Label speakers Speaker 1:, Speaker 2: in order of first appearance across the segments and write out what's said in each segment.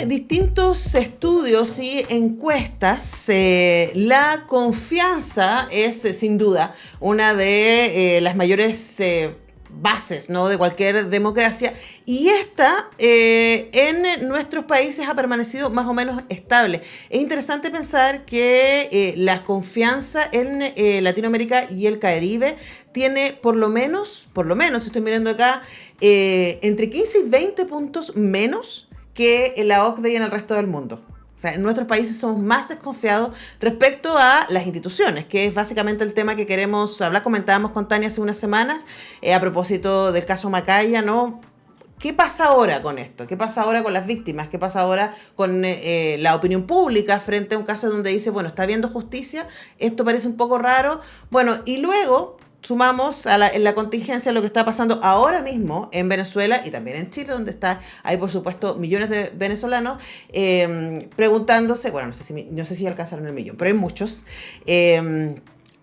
Speaker 1: distintos estudios y encuestas, la confianza es sin duda una de las mayores bases, ¿no?, de cualquier democracia, y esta en nuestros países ha permanecido más o menos estable. Es interesante pensar que la confianza en Latinoamérica y el Caribe tiene por lo menos, estoy mirando acá, entre 15 y 20 puntos menos que en la OCDE y en el resto del mundo. O sea, en nuestros países somos más desconfiados respecto a las instituciones, que es básicamente el tema que queremos hablar. Comentábamos con Tania hace unas semanas a propósito del caso Macaya, ¿no? ¿Qué pasa ahora con esto? ¿Qué pasa ahora con las víctimas? ¿Qué pasa ahora con la opinión pública frente a un caso donde dice, bueno, está habiendo justicia, esto parece un poco raro? Bueno, y luego sumamos en la contingencia lo que está pasando ahora mismo en Venezuela y también en Chile, donde hay, por supuesto, millones de venezolanos preguntándose, bueno, no sé si alcanzaron el millón, pero hay muchos,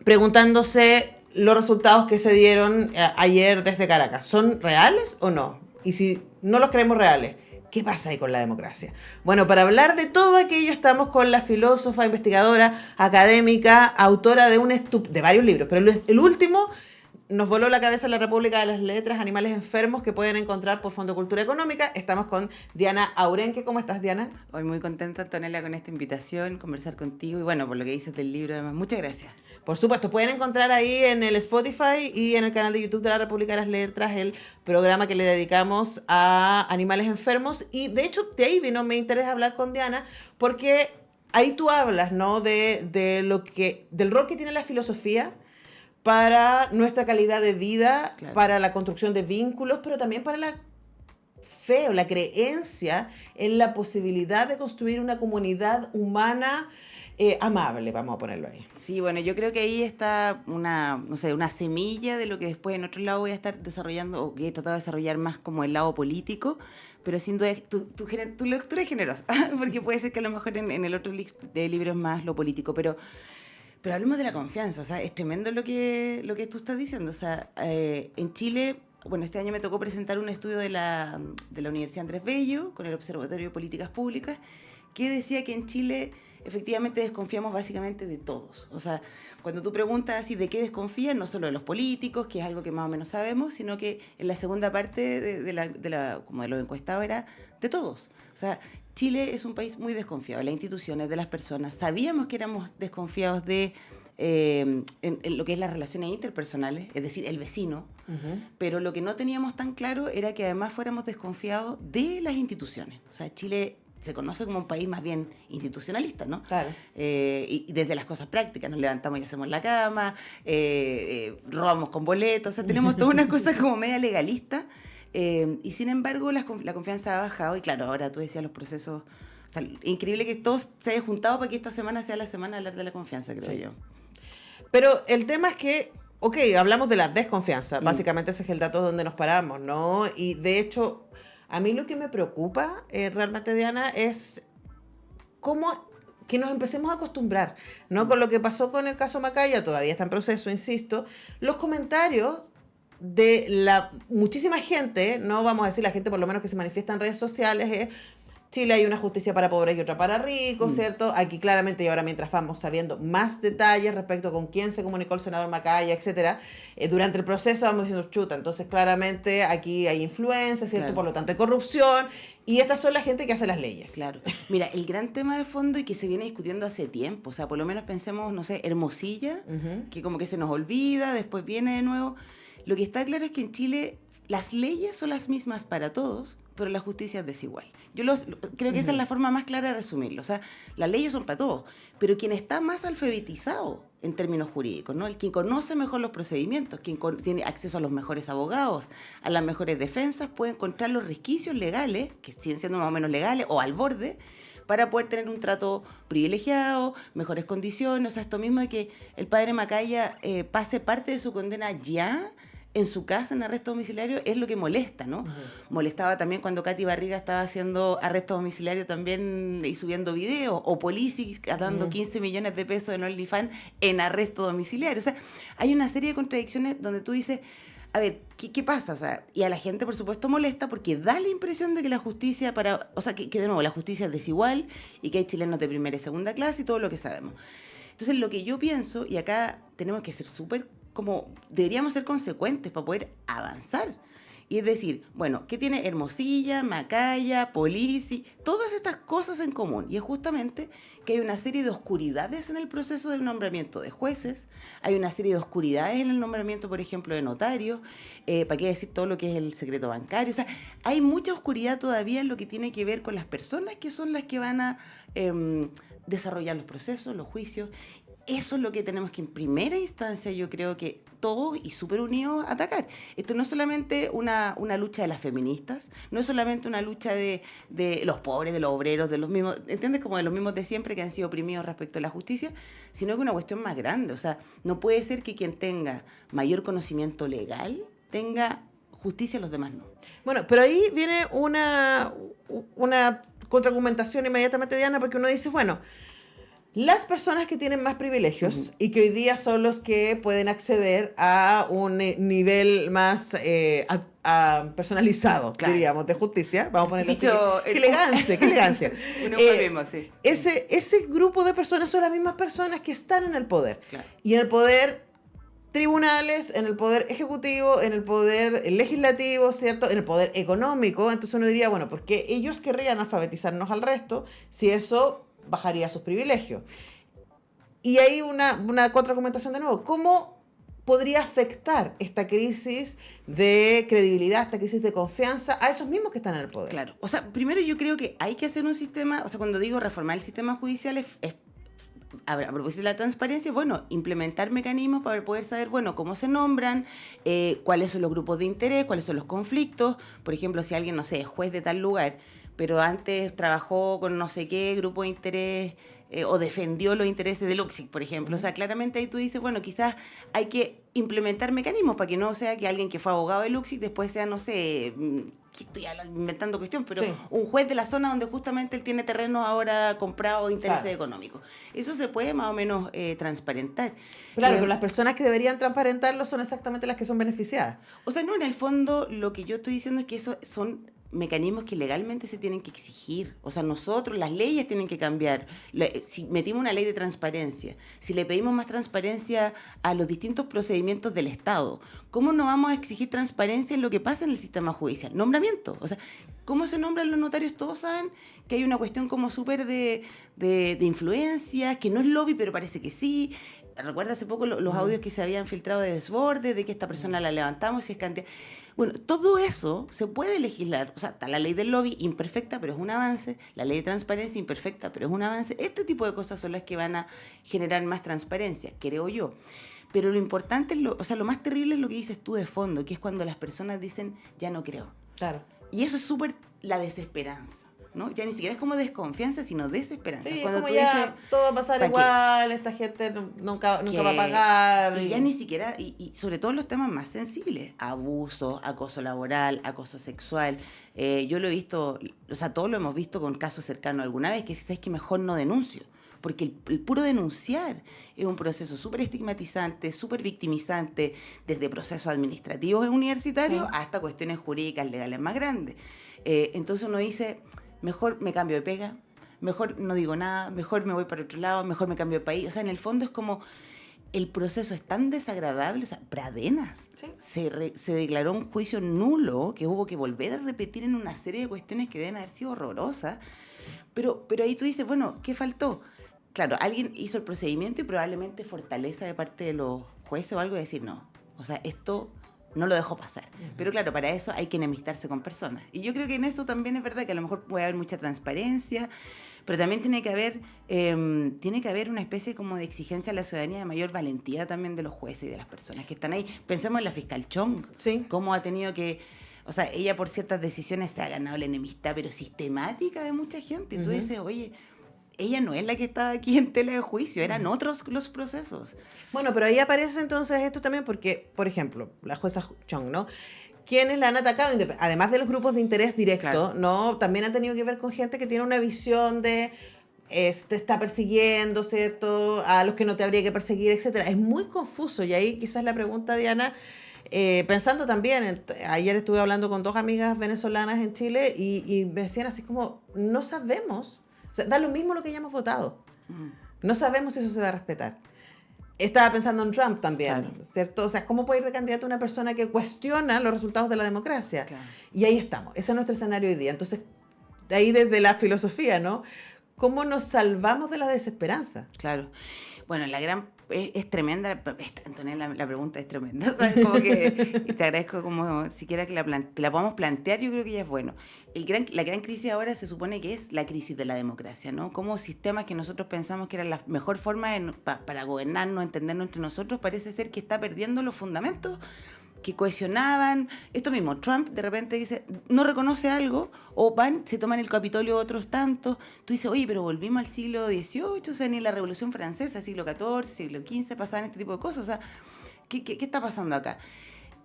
Speaker 1: preguntándose los resultados que se dieron ayer desde Caracas. ¿Son reales o no? Y si no los creemos reales, ¿qué pasa ahí con la democracia? Bueno, para hablar de todo aquello estamos con la filósofa, investigadora, académica, autora de varios libros, pero el último nos voló la cabeza en la República de las Letras, Animales Enfermos, que pueden encontrar por Fondo Cultura Económica. Estamos con Diana Aurenque. ¿Cómo estás, Diana?
Speaker 2: Hoy muy contenta, Antonella, con esta invitación, conversar contigo y bueno, por lo que dices del libro, además. Muchas gracias.
Speaker 1: Por supuesto, pueden encontrar ahí en el Spotify y en el canal de YouTube de la República de las Letras el programa que le dedicamos a animales enfermos. Y de hecho, de ahí vino mi interés hablar con Diana, porque ahí tú hablas, ¿no?, del rol que tiene la filosofía para nuestra calidad de vida, claro, para la construcción de vínculos, pero también para la fe o la creencia en la posibilidad de construir una comunidad humana amable, vamos a ponerlo ahí.
Speaker 2: Sí, bueno, yo creo que ahí está una semilla de lo que después en otro lado voy a estar desarrollando, o que he tratado de desarrollar más como el lado político, pero sin duda tu lectura es generosa, porque puede ser que a lo mejor en el otro libro es más lo político, pero hablemos de la confianza. O sea, es tremendo lo que tú estás diciendo. O sea, en Chile, bueno, este año me tocó presentar un estudio de la Universidad Andrés Bello con el Observatorio de Políticas Públicas, que decía que en Chile efectivamente desconfiamos básicamente de todos. O sea, cuando tú preguntas así de qué desconfías, no solo de los políticos, que es algo que más o menos sabemos, sino que en la segunda parte como de los encuestados era de todos. O sea, Chile es un país muy desconfiado de las instituciones, de las personas. Sabíamos que éramos desconfiados de en lo que es las relaciones interpersonales, es decir, el vecino, pero lo que no teníamos tan claro era que además fuéramos desconfiados de las instituciones. O sea, Chile se conoce como un país más bien institucionalista, ¿no? Claro. Y desde las cosas prácticas, nos levantamos y hacemos la cama, robamos con boletos, o sea, tenemos toda una cosa como media legalista, y sin embargo la confianza ha bajado, y claro, ahora tú decías los procesos, o sea, increíble que todos se hayan juntado para que esta semana sea la semana de hablar de la confianza, creo yo.
Speaker 1: Pero el tema es que, ok, hablamos de la desconfianza, básicamente ese es el dato donde nos paramos, ¿no? Y de hecho, a mí lo que me preocupa realmente, Diana, es cómo que nos empecemos a acostumbrar, ¿no? Con lo que pasó con el caso Macaya, todavía está en proceso, insisto, los comentarios de la muchísima gente, no vamos a decir la gente por lo menos que se manifiesta en redes sociales, Chile hay una justicia para pobres y otra para ricos, ¿cierto? Aquí claramente, y ahora mientras vamos sabiendo más detalles respecto con quién se comunicó el senador Macaya, etcétera, durante el proceso vamos diciendo, chuta, entonces claramente aquí hay influencia, ¿cierto? Claro. Por lo tanto hay corrupción, y estas son la gente que hace las leyes.
Speaker 2: Claro. Mira, el gran tema de fondo y que se viene discutiendo hace tiempo, o sea, por lo menos pensemos, no sé, Hermosilla, que como que se nos olvida, después viene de nuevo. Lo que está claro es que en Chile las leyes son las mismas para todos, pero la justicia es desigual. Creo que esa es la forma más clara de resumirlo. O sea, las leyes son para todos, pero quien está más alfabetizado en términos jurídicos, ¿no? El quien conoce mejor los procedimientos, quien tiene acceso a los mejores abogados, a las mejores defensas, puede encontrar los resquicios legales, que siguen siendo más o menos legales, o al borde, para poder tener un trato privilegiado, mejores condiciones. O sea, esto mismo de que el padre Macaya pase parte de su condena ya en su casa en arresto domiciliario es lo que molesta, ¿no? Molestaba también cuando Katy Barriga estaba haciendo arresto domiciliario también y subiendo videos, o Polisi dando 15 millones de pesos en OnlyFans en arresto domiciliario. O sea, hay una serie de contradicciones donde tú dices, a ver, ¿qué pasa? O sea, y a la gente, por supuesto, molesta porque da la impresión de que la justicia o sea, que de nuevo, la justicia es desigual y que hay chilenos de primera y segunda clase y todo lo que sabemos. Entonces, lo que yo pienso, y acá tenemos que ser deberíamos ser consecuentes para poder avanzar. Y es decir, bueno, ¿qué tiene Hermosilla, Macaya, Polisi? Todas estas cosas en común. Y es justamente que hay una serie de oscuridades en el proceso del nombramiento de jueces, hay una serie de oscuridades en el nombramiento, por ejemplo, de notarios, ¿para qué decir todo lo que es el secreto bancario? O sea, hay mucha oscuridad todavía en lo que tiene que ver con las personas que son las que van a desarrollar los procesos, los juicios. Eso es lo que tenemos que en primera instancia, yo creo que todos y súper unidos atacar. Esto no es solamente una lucha de las feministas, no es solamente una lucha de los pobres, de los obreros, de los mismos, ¿entiendes? Como de los mismos de siempre que han sido oprimidos respecto a la justicia, sino que una cuestión más grande. O sea, no puede ser que quien tenga mayor conocimiento legal tenga justicia y los demás no.
Speaker 1: Bueno, pero ahí viene una contraargumentación inmediatamente, Diana, porque uno dice, bueno, las personas que tienen más privilegios y que hoy día son los que pueden acceder a un nivel más personalizado, diríamos, de justicia, vamos a ponerlo así. ¡Qué elegancia, qué elegancia!
Speaker 2: Sí.
Speaker 1: Ese grupo de personas son las mismas personas que están en el poder.
Speaker 2: Claro.
Speaker 1: Y en el poder tribunales, en el poder ejecutivo, en el poder legislativo, ¿cierto? En el poder económico. Entonces uno diría, bueno, ¿por qué ellos querrían alfabetizarnos al resto si eso bajaría sus privilegios? Y hay una contraargumentación de nuevo. ¿Cómo podría afectar esta crisis de credibilidad, esta crisis de confianza a esos mismos que están en el poder?
Speaker 2: Claro. O sea, primero yo creo que hay que hacer un sistema, o sea, cuando digo reformar el sistema judicial es a propósito de la transparencia, bueno, implementar mecanismos para poder saber, bueno, cómo se nombran, cuáles son los grupos de interés, cuáles son los conflictos. Por ejemplo, si alguien, no sé, es juez de tal lugar, pero antes trabajó con no sé qué grupo de interés o defendió los intereses de Luxic, por ejemplo. O sea, claramente ahí tú dices, bueno, quizás hay que implementar mecanismos para que no sea que alguien que fue abogado de Luxic después sea, no sé, que estoy inventando cuestión, pero sí, un juez de la zona donde justamente él tiene terrenos ahora comprados, intereses económicos. Eso se puede más o menos transparentar.
Speaker 1: Claro, pero las personas que deberían transparentarlo son exactamente las que son beneficiadas.
Speaker 2: O sea, no, en el fondo lo que yo estoy diciendo es que eso son mecanismos que legalmente se tienen que exigir. O sea, nosotros, las leyes tienen que cambiar. Si metimos una ley de transparencia, si le pedimos más transparencia a los distintos procedimientos del Estado, ¿cómo no vamos a exigir transparencia en lo que pasa en el sistema judicial? Nombramiento. O sea, ¿cómo se nombran los notarios? Todos saben que hay una cuestión como súper de influencia, que no es lobby, pero parece que sí. Recuerda hace poco los audios que se habían filtrado de Desborde, de que esta persona la levantamos y es cantidad. Bueno, todo eso se puede legislar. O sea, está la ley del lobby imperfecta, pero es un avance. La ley de transparencia imperfecta, pero es un avance. Este tipo de cosas son las que van a generar más transparencia, creo yo. Pero lo importante, o sea, lo más terrible es lo que dices tú de fondo, que es cuando las personas dicen, ya no creo.
Speaker 1: Claro.
Speaker 2: Y eso es súper la desesperanza, ¿no? Ya ni siquiera es como desconfianza, sino desesperanza.
Speaker 1: Sí,
Speaker 2: cuando
Speaker 1: como
Speaker 2: tú
Speaker 1: ya
Speaker 2: dices,
Speaker 1: todo va a pasar igual, esta gente nunca va a pagar.
Speaker 2: Y ya ni siquiera, y sobre todo en los temas más sensibles, abuso, acoso laboral, acoso sexual. Yo lo he visto, o sea, todos lo hemos visto con casos cercanos alguna vez, que es que mejor no denuncio. Porque el puro denunciar es un proceso súper estigmatizante, súper victimizante, desde procesos administrativos universitarios hasta cuestiones jurídicas, legales más grandes. Entonces uno dice, mejor me cambio de pega, mejor no digo nada, mejor me voy para otro lado, mejor me cambio de país. O sea, en el fondo es como el proceso es tan desagradable. O sea, Pradenas se declaró un juicio nulo que hubo que volver a repetir en una serie de cuestiones que deben haber sido horrorosas. Pero ahí tú dices, bueno, ¿qué faltó? Claro, alguien hizo el procedimiento y probablemente fortaleza de parte de los jueces o algo de decir, no, o sea, esto no lo dejó pasar. Pero claro, para eso hay que enemistarse con personas. Y yo creo que en eso también es verdad que a lo mejor puede haber mucha transparencia, pero también tiene que haber una especie como de exigencia a la ciudadanía de mayor valentía también de los jueces y de las personas que están ahí. Pensemos en la fiscal Chong, cómo ha tenido que... O sea, ella por ciertas decisiones se ha ganado la enemistad, pero sistemática de mucha gente. Y tú dices, oye... Ella no es la que estaba aquí en tela de juicio, eran otros los procesos.
Speaker 1: Bueno, pero ahí aparece entonces esto también porque, por ejemplo, la jueza Chong, ¿no? Quienes la han atacado, además de los grupos de interés directo, ¿no? También han tenido que ver con gente que tiene una visión de te está persiguiendo, ¿cierto? A los que no te habría que perseguir, etcétera. Es muy confuso y ahí quizás la pregunta, Diana, Pensando también, ayer estuve hablando con 2 amigas venezolanas en Chile y me decían así como, no sabemos, o sea, da lo mismo lo que hayamos votado, no sabemos si eso se va a respetar. Estaba pensando en Trump también, claro. ¿Cierto? O sea, ¿cómo puede ir de candidato una persona que cuestiona los resultados de la democracia? Claro. Y ahí estamos, ese es nuestro escenario hoy día. Entonces, de ahí desde la filosofía, ¿no? ¿Cómo nos salvamos de la desesperanza?
Speaker 2: Claro. Bueno, es tremenda, Antonella, la pregunta es tremenda, ¿sabes? Como que te agradezco como siquiera que la podamos plantear, yo creo que ya es bueno. La gran crisis ahora se supone que es la crisis de la democracia, ¿no? Como sistemas que nosotros pensamos que era la mejor forma para gobernarnos, entendernos entre nosotros, parece ser que está perdiendo los fundamentos que cohesionaban. Esto mismo, Trump de repente dice, no reconoce algo, o se toman el Capitolio otros tantos. Tú dices, oye, pero volvimos al siglo XVIII, o sea, ni la Revolución Francesa, siglo XIV, siglo XV, pasaban este tipo de cosas. O sea, ¿qué está pasando acá?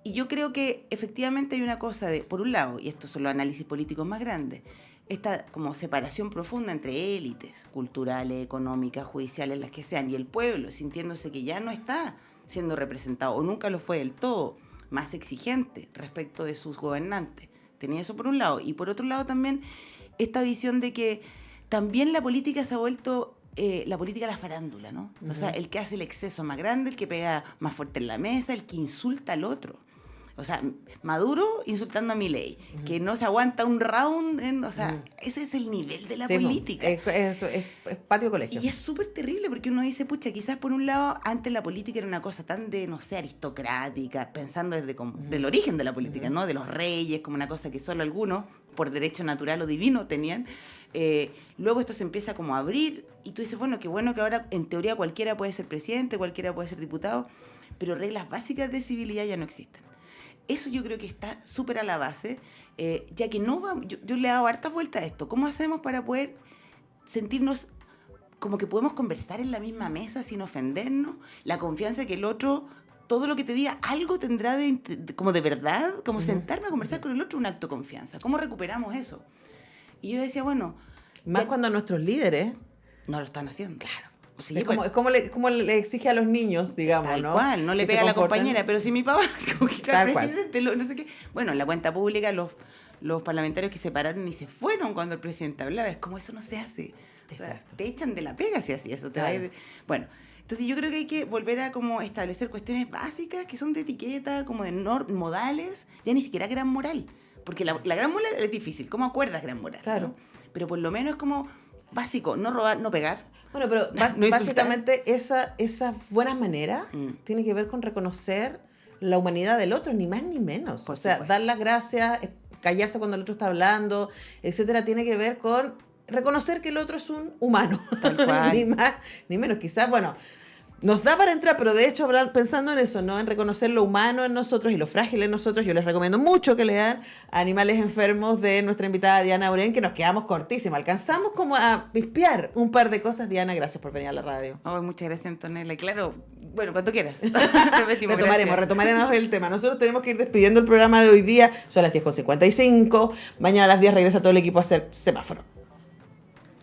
Speaker 2: Y yo creo que efectivamente hay una cosa por un lado, y estos son los análisis políticos más grandes, esta como separación profunda entre élites culturales, económicas, judiciales, las que sean, y el pueblo, sintiéndose que ya no está siendo representado, o nunca lo fue del todo, más exigente respecto de sus gobernantes. Tenía eso por un lado. Y por otro lado también esta visión de que también la política se ha vuelto la política de la farándula, ¿no? Uh-huh. O sea, el que hace el exceso más grande, el que pega más fuerte en la mesa, el que insulta al otro. O sea, Maduro insultando a Milei, que no se aguanta un round, ese es el nivel de la política.
Speaker 1: Es patio colegio.
Speaker 2: Y es súper terrible porque uno dice, pucha, quizás por un lado, antes la política era una cosa tan de, no sé, aristocrática, pensando desde del origen de la política, ¿no? De los reyes, como una cosa que solo algunos, por derecho natural o divino, tenían. Luego esto se empieza como a abrir y tú dices, bueno que ahora en teoría cualquiera puede ser presidente, cualquiera puede ser diputado, pero reglas básicas de civilidad ya no existen. Eso yo creo que está súper a la base, ya que no va, yo le he dado hartas vueltas a esto. ¿Cómo hacemos para poder sentirnos como que podemos conversar en la misma mesa sin ofendernos? La confianza de que el otro, todo lo que te diga, algo tendrá como de verdad, como sentarme a conversar con el otro, un acto de confianza. ¿Cómo recuperamos eso? Y yo decía, bueno...
Speaker 1: Más cuando nuestros líderes...
Speaker 2: no lo están haciendo.
Speaker 1: Claro. Sí, es como le exige a los niños, digamos,
Speaker 2: tal
Speaker 1: ¿no?
Speaker 2: Cual, no le pega a la compañera, pero si mi papá, como que el presidente, no sé qué. Bueno, en la cuenta pública, los parlamentarios que se pararon y se fueron cuando el presidente hablaba, es como eso no se hace. O sea, te echan de la pega si así eso. Bueno, entonces yo creo que hay que volver a como establecer cuestiones básicas que son de etiqueta, como de modales, ya ni siquiera gran moral. Porque la gran moral es difícil. ¿Cómo acuerdas gran moral?
Speaker 1: Claro.
Speaker 2: ¿No? Pero por lo menos es como básico, no robar, no pegar.
Speaker 1: Bueno, pero básicamente esas buenas maneras tienen que ver con reconocer la humanidad del otro, ni más ni menos. Por supuesto. Dar las gracias, callarse cuando el otro está hablando, etcétera, tiene que ver con reconocer que el otro es un humano.
Speaker 2: Tal cual.
Speaker 1: Ni más ni menos. Quizás, bueno, nos da para entrar, pero de hecho, pensando en eso, ¿no? En reconocer lo humano en nosotros y lo frágil en nosotros, yo les recomiendo mucho que lean Animales Enfermos de nuestra invitada Diana Urén, que nos quedamos cortísimos. Alcanzamos como a pispear un par de cosas. Diana, gracias por venir a la radio.
Speaker 2: Oh, muchas gracias, Antonella. Claro, bueno, cuando quieras.
Speaker 1: Retomaremos el tema. Nosotros tenemos que ir despidiendo el programa de hoy día. Son las 10:55. Mañana a las 10 regresa todo el equipo a hacer semáforo.